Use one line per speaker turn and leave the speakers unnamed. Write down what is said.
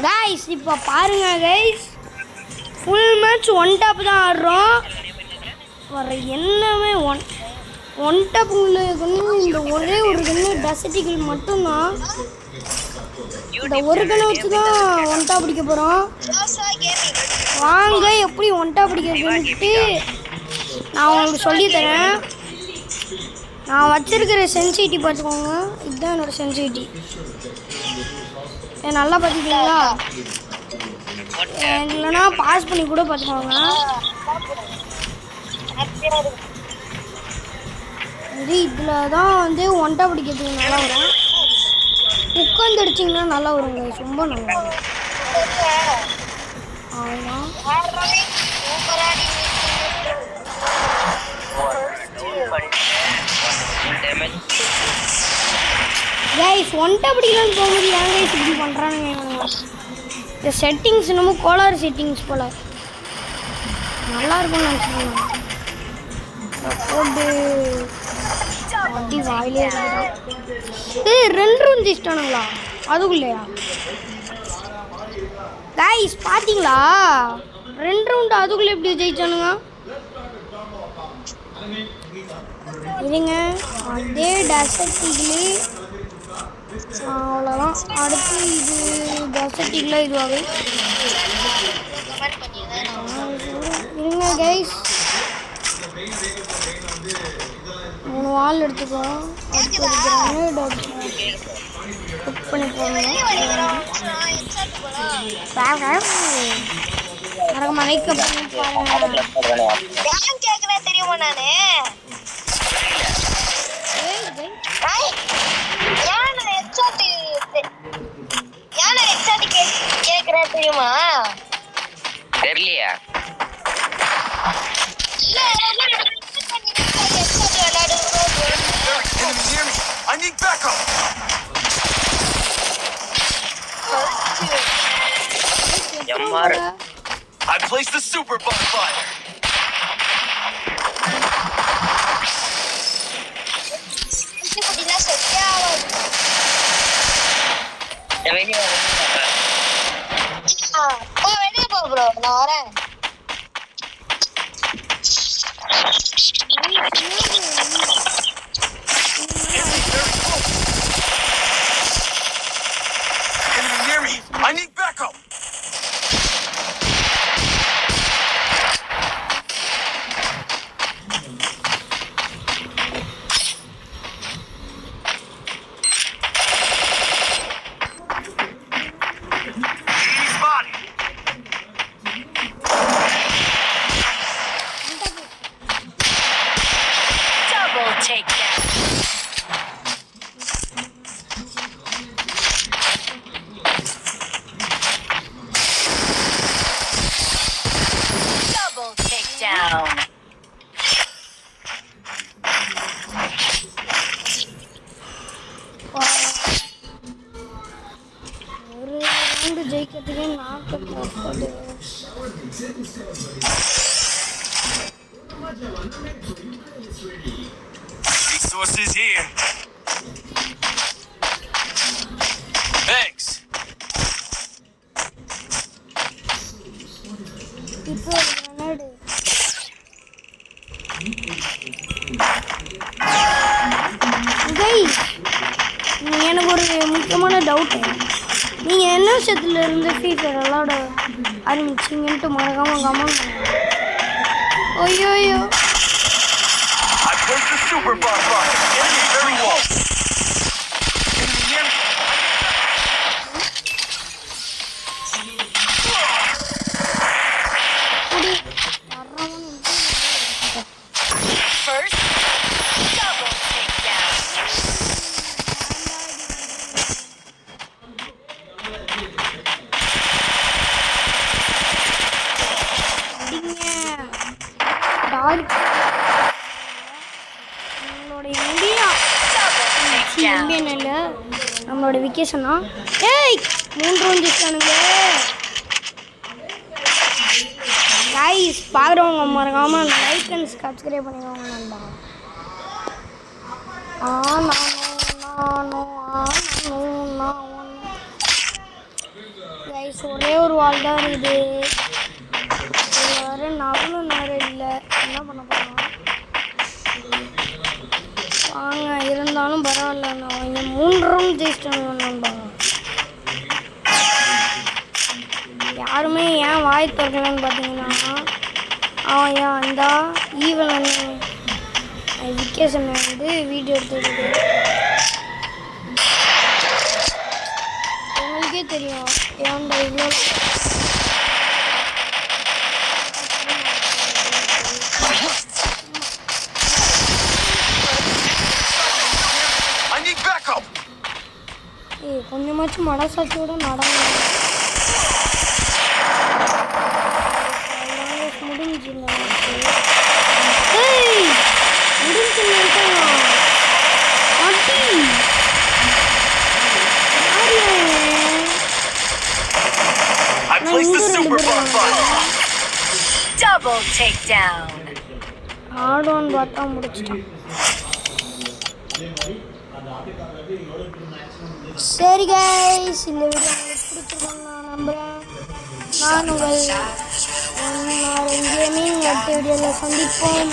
Guys இப்போ பாருங்க guys full match one tap தான் ஆடுறோம். வர என்னமே ஒன் டாப் இந்த ஒரே ஒரு கன்னு டெசர்ட்டிகள் மட்டும் தான். இந்த ஒரு கன்னு வச்சு தான் ஒன் டாப் அடிக்க போறோம். வாங்க எப்படி ஒன் டாப் அடிக்கிறதுன்னு நான் உங்களுக்கு சொல்லி தரேன். நான் வச்சிருக்கிற சென்சிட்டி பார்த்துக்கோங்க. இதுதான் என்னோட சென்சிட்டி. நல்லா பார்த்துக்கிங்களா? இல்லைன்னா பாஸ் பண்ணி கூட பார்த்துக்கோங்க. இது இதில் தான் வந்து ஒன் டாப் அடிக்கிறதுக்கு நல்லா வரும். உட்காந்து அடிச்சிங்கன்னா நல்லா வருங்க. ரொம்ப நல்லா வரும். அவ்வளோதான். கைஸ் ஒன் டாப் அடிக்கலான்னு போகும்போது ஏன் கைஸ் இப்படி பண்ணுறானுங்க? இந்த செட்டிங்ஸ் என்னமோ கோளாறு செட்டிங்ஸ் போல். நல்லா இருக்கும்னு நினச்சிக்கோங்க. போட்டு அப்படி வாயிலே இருக்கிறான். 2 ரவுண்ட் ஜெயிச்சிட்டானுங்களா அதுக்குள்ளேயா? கைஸ் பார்த்தீங்களா? 2 ரவுண்டு அதுக்குள்ளே எப்படி ஜெயிச்சானுங்க? இருங்க அதே டெசர்ட்டிகளே அவ்வளோதான். அடுத்து இது டெசர்ட்டிகள இதுவாகவே இருங்க கைஸ். 3 வால் எடுத்துக்கோம். அடுத்து ஒரு கிரானைட் குக் பண்ணி போடணும். மறக்காம லைக் பண்ணி பாருங்க. தெரியுமா நானு தெரியுமா?
தெரியலையா?
I placed the super bonfire.
வெளியே போ ப்ரோ, நான் வரேன்.
Near me. I need backup.
ஜெயிக்கிறதுக்கு நாக்கு
resources here. Thanks.
இப்போ கிரனேட் கைஸ் எனக்கு ஒரு முக்கியமான டவுட். நீங்க என்ன விஷயத்துல இருந்து ஃப்ரீ ஃபயர் விளையாட ஆரம்பிச்சீங்கன்ட்டு மறக்காம கமெண்ட் பண்ணுங்க. ஐயோ
I placed the super bonfire. Enemy very low. Enemy near me.
First double takedown.
டார்க் உங்களுடைய இந்தியா அவரோட விக்கேஷனா ஏய் 3 ரவுண்ட் ஜெயிச்சானுங்க गाइस பாக்குறவங்க மறக்காம லைக் அண்ட் சப்ஸ்கிரைப் பண்ணிக்கோங்க நண்பா गाइस ஒரே ஒரு வால் தான் இருக்குது வேற நவலும் நேரம் இல்லை என்ன பண்ண போறோம் வாங்க இருந்தாலும் பரவாயில்ல நான் இங்கே 3 ரவுண்ட் ஜெயிச்சிட்டேன் நண்பா யாருமே ஏன் வாய் திறக்கலன்னு பார்த்தீங்கன்னா அவன் ஏன் இந்த ஈவன் விக்கேஷன் வந்து வீடியோ எடுத்துருக்கு உங்களுக்கே தெரியும் ஏன்டா இவ்வளோ
I need backup.
ஏய் கொஞ்சமாச்சும் மனசாட்சியோட நடங்க
I placed the super bomb.
Double takedown.
ஆடுவான்னு பார்த்தா முடிச்சிட்டான் சரி கைஸ் இந்த வீடியோ உங்களுக்கு பிடிச்சிருக்கோன்னு நான் நம்புகிறேன் நான் உங்கள் கேமிங் அடுத்த வீடியோவில் சந்திப்போம்